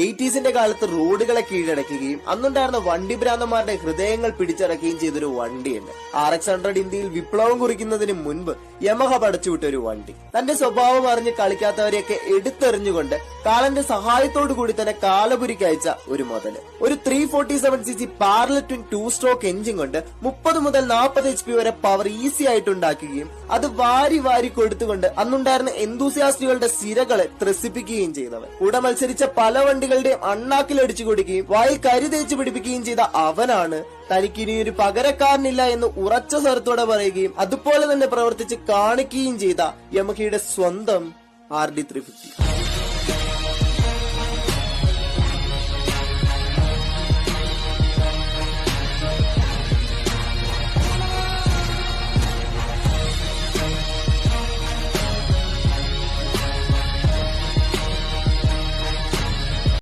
80s കാലത്ത് റോഡുകളെ കീഴടക്കുകയും അന്നുണ്ടായിരുന്ന വണ്ടി ഭ്രാന്തന്മാരുടെ ഹൃദയങ്ങൾ പിടിച്ചടക്കുകയും ചെയ്തൊരു വണ്ടിയുണ്ട്. RX-100 ഇന്ത്യയിൽ വിപ്ലവം കുറിക്കുന്നതിന് മുൻപ് യമഹ പടച്ചുവിട്ട ഒരു വണ്ടി. തന്റെ സ്വഭാവം അറിഞ്ഞ് കളിക്കാത്തവരെയൊക്കെ എടുത്തെറിഞ്ഞുകൊണ്ട് കാലന്റെ സഹായത്തോടു കൂടി തന്നെ കാലപുരിക്കയച്ച ഒരു മുതല്. ഒരു 347cc പാരലൽ ട്വിൻ 2-സ്ട്രോക്ക് എഞ്ചിൻ കൊണ്ട് 30 മുതൽ 40 HP വരെ പവർ ഈസി ആയിട്ട് ഉണ്ടാക്കുകയും അത് വാരി വാരി കൊടുത്തുകൊണ്ട് അന്നുണ്ടായിരുന്ന എന്തൂസിയാസ്റ്റുകളുടെ സിരകളെ ത്രസിപ്പിക്കുകയും ചെയ്തവൻ. കൂടെ മത്സരിച്ച പല വണ്ടികളുടെയും അണ്ണാക്കിലടിച്ചു കൊടുക്കുകയും വായിൽ കരി തേച്ച് പിടിപ്പിക്കുകയും ചെയ്ത അവനാണ് തനിക്കിനിയൊരു പകരക്കാരനില്ല എന്ന് ഉറച്ച സ്വരത്തോടെ പറയുകയും അതുപോലെ തന്നെ പ്രവർത്തിച്ച് കാണിക്കുകയും ചെയ്ത യമഹയുടെ സ്വന്തം RD350.